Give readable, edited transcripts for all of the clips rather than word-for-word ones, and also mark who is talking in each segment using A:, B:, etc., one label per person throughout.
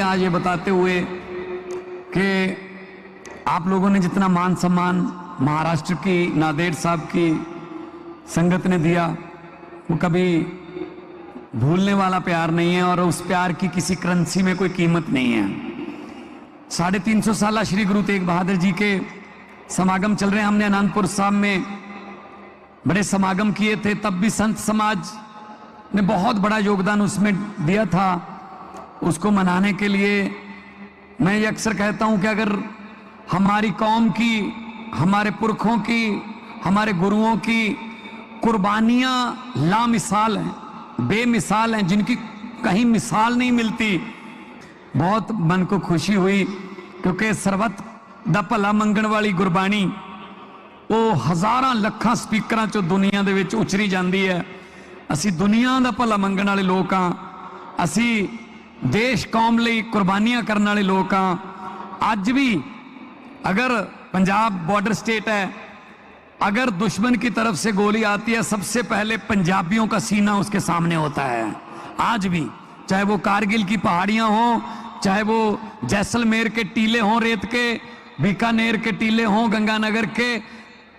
A: आज ये बताते हुए कि आप लोगों ने जितना मान सम्मान महाराष्ट्र की नांदेड़ साहब की संगत ने दिया वो कभी भूलने वाला प्यार नहीं है और उस प्यार की किसी करेंसी में कोई कीमत नहीं है। 350 साल श्री गुरु तेग बहादुर जी के समागम चल रहे हैं। हमने आनंदपुर साहब में बड़े समागम किए थे, तब भी संत समाज ने बहुत बड़ा योगदान उसमें दिया था। उसको मनाने के लिए मैं ये अक्सर कहता हूं कि अगर हमारी कौम की, हमारे पुरखों की, हमारे गुरुओं की कुर्बानियां लामिसाल हैं, बेमिसाल हैं, जिनकी कहीं मिसाल नहीं मिलती, बहुत मन को खुशी हुई क्योंकि सरबत दा भला मंगण वाली गुरबाणी वो हज़ारां लखां स्पीकरां चों दुनिया दे विच उचरी जांदी है। असीं दुनिया दा भला मंगण वाले लोक हां, असीं देश कौम ਲਈ कुर्बानियां करने वाले लोग हाँ। आज भी अगर पंजाब बॉर्डर स्टेट है, अगर दुश्मन की तरफ से गोली आती है सबसे पहले पंजाबियों का सीना उसके सामने होता है। आज भी चाहे वो कारगिल की पहाड़ियां हों, चाहे वो जैसलमेर के टीले हों, रेत के बीकानेर के टीले हों, गंगानगर के,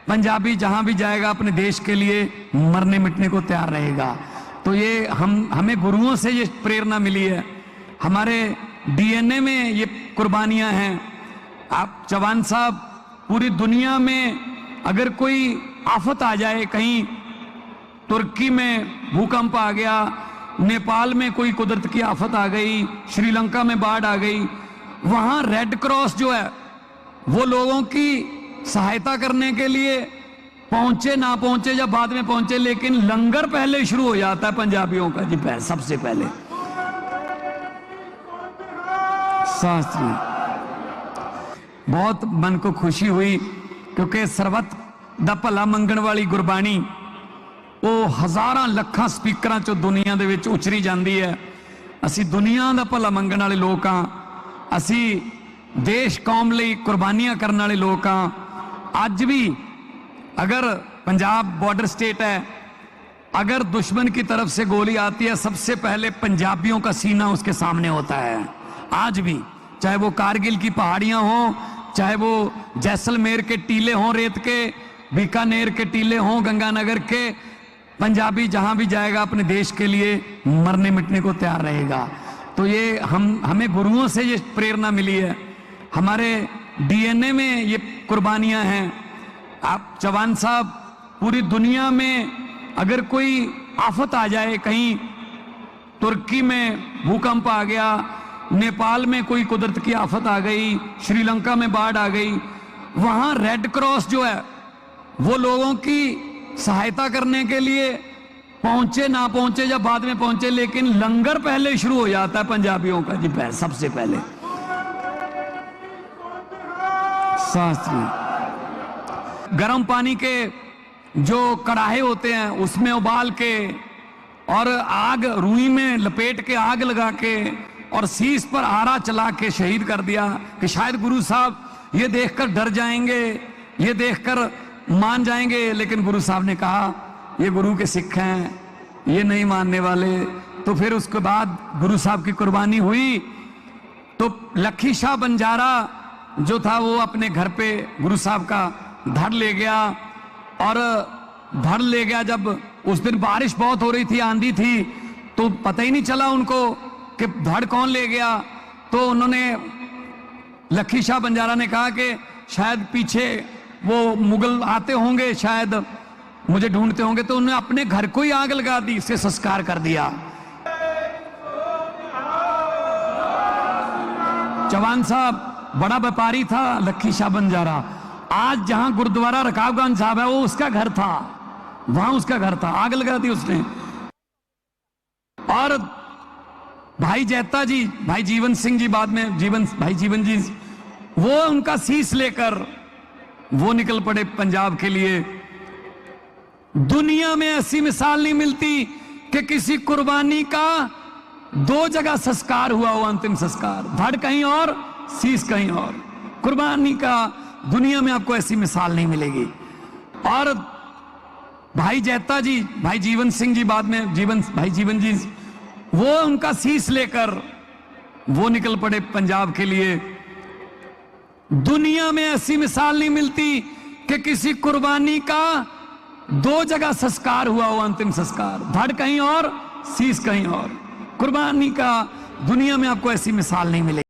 A: पंजाबी जहां भी जाएगा अपने देश के लिए मरने मिटने को तैयार रहेगा। तो ये हमें गुरुओं से ये प्रेरणा मिली है, हमारे डीएनए में ये कुर्बानियां हैं। आप जवान साहब, पूरी दुनिया में अगर कोई आफत आ जाए, कहीं तुर्की में भूकंप आ गया, नेपाल में कोई कुदरत की आफत आ गई, श्रीलंका में बाढ़ आ गई, वहां रेड क्रॉस जो है वो लोगों की सहायता करने के लिए पहुंचे ना पहुंचे या बाद में पहुंचे, लेकिन लंगर पहले शुरू हो जाता है पंजाबियों का जी, सबसे पहले। शास्त्री बहुत मन को खुशी हुई क्योंकि सरबत दा भला मंगण वाली गुरबाणी वो हज़ारां लखां स्पीकरां चों दुनिया दे विच उचरी जांदी है। असीं दुनिया दा भला मंगण वाले लोक हां, असीं देश कौम ਲਈ कुर्बानियां करने वाले लोक हां। आज भी अगर पंजाब बॉर्डर स्टेट है, अगर दुश्मन की तरफ से गोली आती है सबसे पहले पंजाबियों का सीना उसके सामने होता है। आज भी चाहे वो कारगिल की पहाड़ियां हों, चाहे वो जैसलमेर के टीले हों, रेत के बीकानेर के टीले हों, गंगानगर के, पंजाबी जहां भी जाएगा अपने देश के लिए मरने मिटने को तैयार रहेगा। तो ये हमें गुरुओं से ये प्रेरणा मिली है, हमारे डीएनए में ये कुर्बानियां हैं। आप जवान साहब, पूरी दुनिया में अगर कोई आफत आ जाए, कहीं तुर्की में भूकंप आ गया, नेपाल में कोई कुदरत की आफत आ गई, श्रीलंका में बाढ़ आ गई, वहां रेड क्रॉस जो है वो लोगों की सहायता करने के लिए पहुंचे ना पहुंचे या बाद में पहुंचे, लेकिन लंगर पहले शुरू हो जाता है पंजाबियों का जी, सबसे पहले। शास्त्री गर्म पानी के जो कड़ाहे होते हैं उसमें उबाल के और आग रुई में लपेट के आग लगा के और शीश पर आरा चला के शहीद कर दिया कि शायद गुरु साहब ये देखकर डर जाएंगे, ये देखकर मान जाएंगे। लेकिन गुरु साहब ने कहा ये गुरु के सिख हैं, ये नहीं मानने वाले। तो फिर उसके बाद गुरु साहब की कुर्बानी हुई तो लखी शाह बंजारा जो था वो अपने घर पे गुरु साहब का धड़ ले गया, और धड़ ले गया जब उस दिन बारिश बहुत हो रही थी, आंधी थी, तो पता ही नहीं चला उनको कि धड़ कौन ले गया। तो उन्होंने, लखी शाह बंजारा ने कहा कि शायद पीछे वो मुगल आते होंगे, शायद मुझे ढूंढते होंगे, तो उन्होंने अपने घर को ही आग लगा दी, इससे संस्कार कर दिया। जवान साहब बड़ा व्यापारी था लखी शाह बंजारा, आज जहां गुरुद्वारा रकाबगंज साहब है वो उसका घर था, वहां उसका घर था, आग लगा दी उसने। और भाई जैता जी, भाई जीवन सिंह जी, बाद में भाई जीवन जी, वो उनका शीश लेकर वो निकल पड़े पंजाब के लिए। दुनिया में ऐसी मिसाल नहीं मिलती कि किसी कुर्बानी का दो जगह संस्कार हुआ हो, अंतिम संस्कार, धड़ कहीं और शीश कहीं और। कुर्बानी का दुनिया में आपको ऐसी मिसाल नहीं मिलेगी। और भाई जैता जी, भाई जीवन सिंह जी, बाद में भाई जीवन जी, वो उनका शीश लेकर वो निकल पड़े पंजाब के लिए। दुनिया में ऐसी मिसाल नहीं मिलती कि किसी कुर्बानी का 2 जगह संस्कार हुआ हो, अंतिम संस्कार, धड़ कहीं और शीश कहीं और। कुर्बानी का दुनिया में आपको ऐसी मिसाल नहीं मिलेगी।